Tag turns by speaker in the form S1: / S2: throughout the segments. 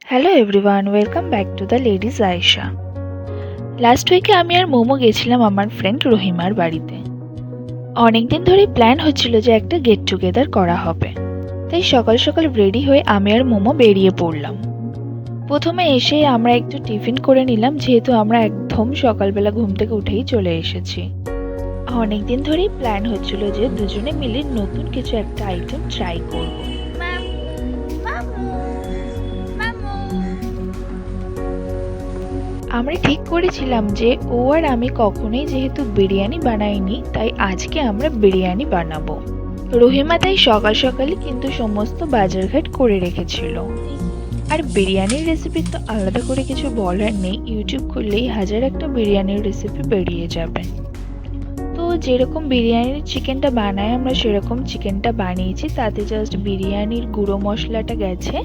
S1: Hello everyone, welcome back to the ladies Ayesha. Last উইকে আমি আর মোমো গেছিলাম আমার ফ্রেন্ড রহিমার বাড়িতে। অনেকদিন ধরেই প্ল্যান হচ্ছিল যে একটা গেট টুগেদার করা হবে, তাই সকাল সকাল রেডি হয়ে আমি আর মোমো বেরিয়ে পড়লাম। প্রথমে এসে আমরা একটু টিফিন করে নিলাম, যেহেতু আমরা একদম সকালবেলা ঘুম থেকে উঠেই চলে এসেছি। অনেকদিন ধরেই প্ল্যান হচ্ছিল যে দুজনে মিলে নতুন কিছু একটা আইটেম ট্রাই করব। আমরা ঠিক করেছিলাম যে ও আর আমি কখনোই যেহেতু বিরিয়ানি বানাইনি, তাই আজকে আমরা বিরিয়ানি বানাবো। রহিমা তাই সকাল সকালই কিন্তু সমস্ত বাজারঘাট করে রেখেছিল। আর বিরিয়ানির রেসিপি তো আলাদা করে কিছু বলার নেই, ইউটিউব খুললেই হাজার একটা বিরিয়ানির রেসিপি বেরিয়ে যাবে। তো যেরকম বিরিয়ানির চিকেনটা বানাই আমরা সেরকম চিকেনটা বানিয়েছি, তাতে জাস্ট বিরিয়ানির গুঁড়ো মশলাটা গেছে।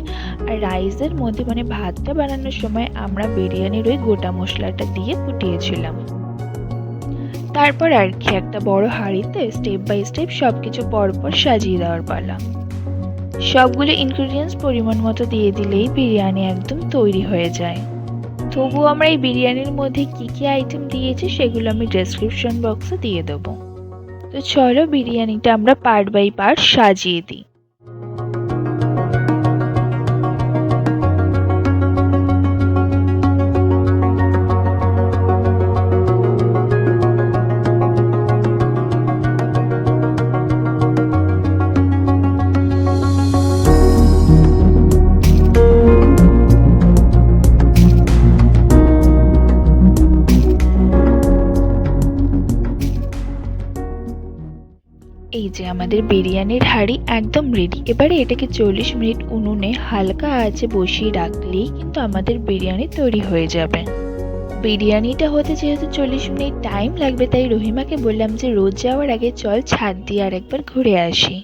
S1: আর রাইসের মধ্যে ভাতটা বানানোর সময় আমরা বিরিয়ানির ওই গোটা মশলাটা দিয়ে ফুটিয়েছিলাম। তারপর আর কি একটা বড় হাঁড়িতে স্টেপ বাই স্টেপ সবকিছু পরপর সাজিয়ে দেওয়ার পালা। সবগুলো ইনগ্রিডিয়েন্টস পরিমাণ মতো দিয়ে দিলেই বিরিয়ানি একদম তৈরি হয়ে যায়। তবুও আমরা এই বিরিয়ানির মধ্যে কি কি আইটেম দিয়েছি সেগুলো আমি ডেসক্রিপশন বক্সে দিয়ে দেবো। তো চলো বিরিয়ানিটা আমরা পার্ট বাই পার্ট সাজিয়ে দিই। এই যে আমাদের বিরিয়ানির হাঁড়ি একদম রেডি। এবারে এটাকে 40 মিনিট উনুনে হালকা আঁচে বসিয়ে রাখলেই কিন্তু আমাদের বিরিয়ানি তৈরি হয়ে যাবে। বিরিয়ানিটা হতে যেহেতু 40 মিনিট টাইম লাগবে, তাই রহিমাকে বললাম যে রোজ যাওয়ার আগে চল ছাদ দিয়ে আর একবার ঘুরে আসি।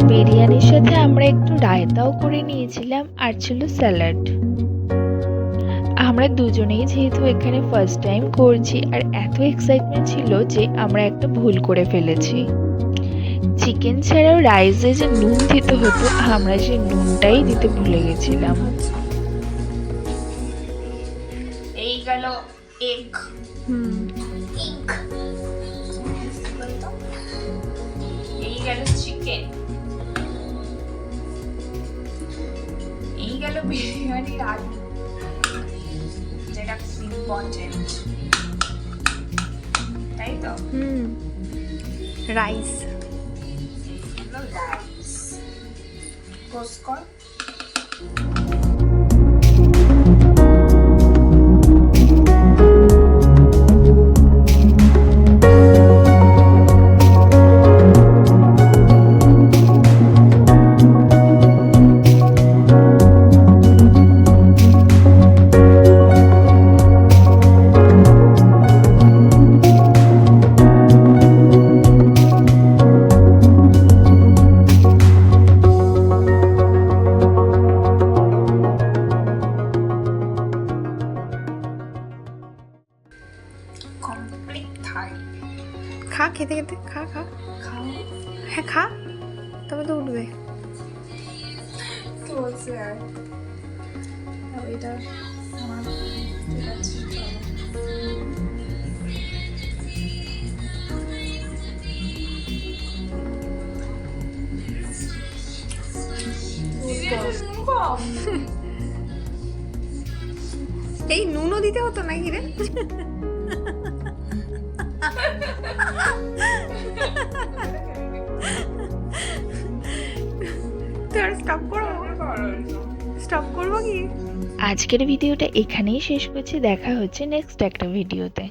S1: বিরিয়ানির সাথে আমরা একটু রায়তাও করে নিয়েছিলাম, আর ছিল স্যালাড। আমরা দুজনেই যেহেতু এখানে ফার্স্ট টাইম করছি, আর এত এক্সাইটমেন্ট ছিল যে আমরা একটা ভুল করে ফেলেছি। চিকেন ছাড়াও রাইসে যে নুন দিতে হতো, আমরা যে নুনটাই দিতে ভুলে গেছিলাম।
S2: এই গেল এগ এই গেল চিকেন, এই গেল বিরিয়ানির আলু, যেটা খুব ইম্পর্টেন্ট, তাই তো।
S3: রাইস
S2: রাইস পোস্ট কর। কমপ্লিট থালি।
S3: খা, খেতে খেতে খা খা
S2: খাও।
S3: হ্যাঁ খা, তবে তো উঠবে।
S2: কি বলছে আর এটা আমার ঠিক আছে, চলো।
S3: এই নুনও দিতে হতো নাকি রে? তোর স্টপ করবো? স্টপ করবো কি?
S1: আজকের ভিডিওটা এখানেই শেষ করছি, দেখা হচ্ছে নেক্সট একটা ভিডিওতে।